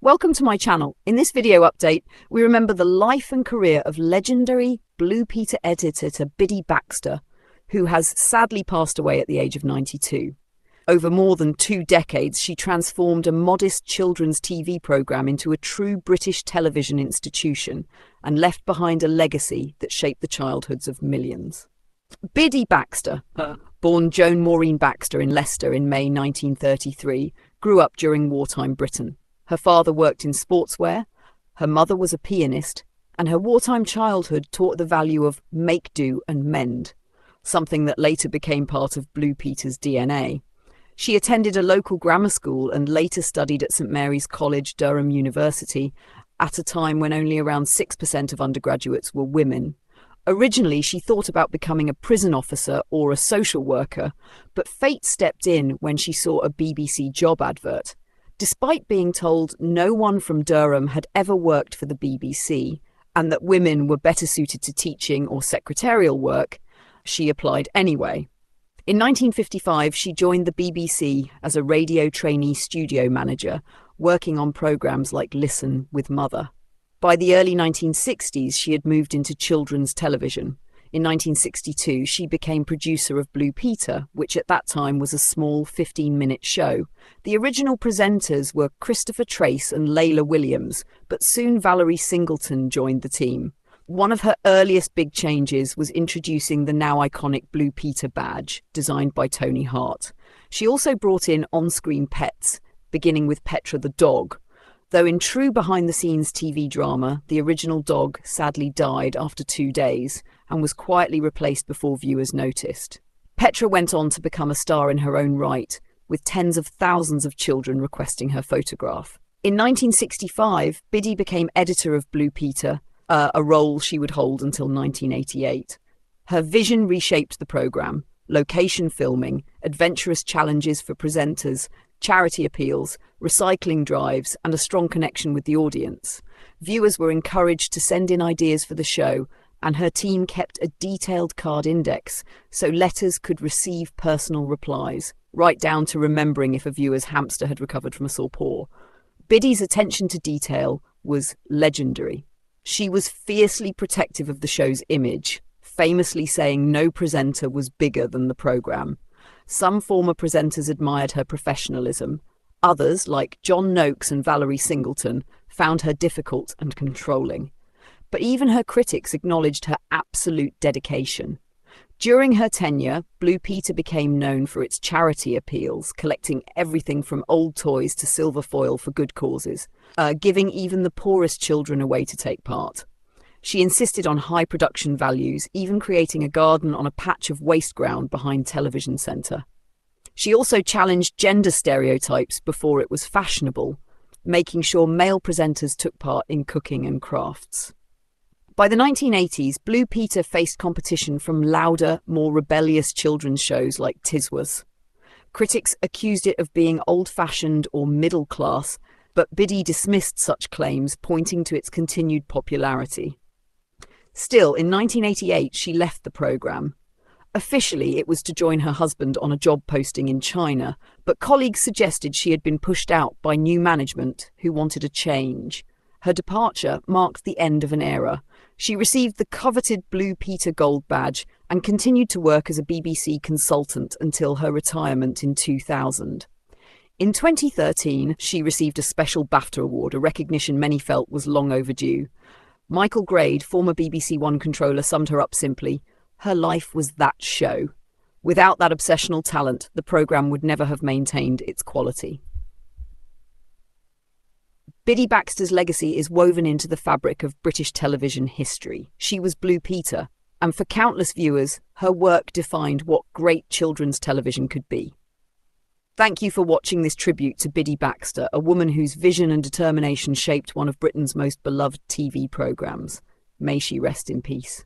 Welcome to my channel. In this video update, we remember the life and career of legendary Blue Peter editor Biddy Baxter, who has sadly passed away at the age of 92. Over more than 2 decades, she transformed a modest children's TV programme into a true British television institution and left behind a legacy that shaped the childhoods of millions. Biddy Baxter, born Joan Maureen Baxter in Leicester in May 1933, grew up during wartime Britain. Her father worked in sportswear, her mother was a pianist, and her wartime childhood taught the value of make do and mend, something that later became part of Blue Peter's DNA. She attended a local grammar school and later studied at St Mary's College, Durham University, at a time when only around 6% of undergraduates were women. Originally, she thought about becoming a prison officer or a social worker, but fate stepped in when she saw a BBC job advert. Despite being told no one from Durham had ever worked for the BBC and that women were better suited to teaching or secretarial work, she applied anyway. In 1955, she joined the BBC as a radio trainee studio manager, working on programmes like Listen with Mother. By the early 1960s, she had moved into children's television. In 1962, she became producer of Blue Peter, which at that time was a small 15-minute show. The original presenters were Christopher Trace and Layla Williams, but soon Valerie Singleton joined the team. One of her earliest big changes was introducing the now iconic Blue Peter badge, designed by Tony Hart. She also brought in on-screen pets, beginning with Petra the dog. Though in true behind-the-scenes TV drama, the original dog sadly died after 2 days and was quietly replaced before viewers noticed. Petra went on to become a star in her own right, with tens of thousands of children requesting her photograph. In 1965, Biddy became editor of Blue Peter, a role she would hold until 1988. Her vision reshaped the programme: location filming, adventurous challenges for presenters, charity appeals, recycling drives, and a strong connection with the audience. Viewers were encouraged to send in ideas for the show, and her team kept a detailed card index so letters could receive personal replies, right down to remembering if a viewer's hamster had recovered from a sore paw. Biddy's attention to detail was legendary. She was fiercely protective of the show's image, famously saying no presenter was bigger than the programme. Some former presenters admired her professionalism. Others, like John Noakes and Valerie Singleton, found her difficult and controlling. But even her critics acknowledged her absolute dedication. During her tenure, Blue Peter became known for its charity appeals, collecting everything from old toys to silver foil for good causes, giving even the poorest children a way to take part. She insisted on high production values, even creating a garden on a patch of waste ground behind Television Centre. She also challenged gender stereotypes before it was fashionable, making sure male presenters took part in cooking and crafts. By the 1980s, Blue Peter faced competition from louder, more rebellious children's shows like Tiswas. Critics accused it of being old-fashioned or middle-class, but Biddy dismissed such claims, pointing to its continued popularity. Still, in 1988, she left the programme. Officially, it was to join her husband on a job posting in China, but colleagues suggested she had been pushed out by new management who wanted a change. Her departure marked the end of an era. She received the coveted Blue Peter Gold badge and continued to work as a BBC consultant until her retirement in 2000. In 2013, she received a special BAFTA award, a recognition many felt was long overdue. Michael Grade, former BBC One controller, summed her up simply: her life was that show. Without that obsessional talent, the programme would never have maintained its quality. Biddy Baxter's legacy is woven into the fabric of British television history. She was Blue Peter, and for countless viewers, her work defined what great children's television could be. Thank you for watching this tribute to Biddy Baxter, a woman whose vision and determination shaped one of Britain's most beloved TV programmes. May she rest in peace.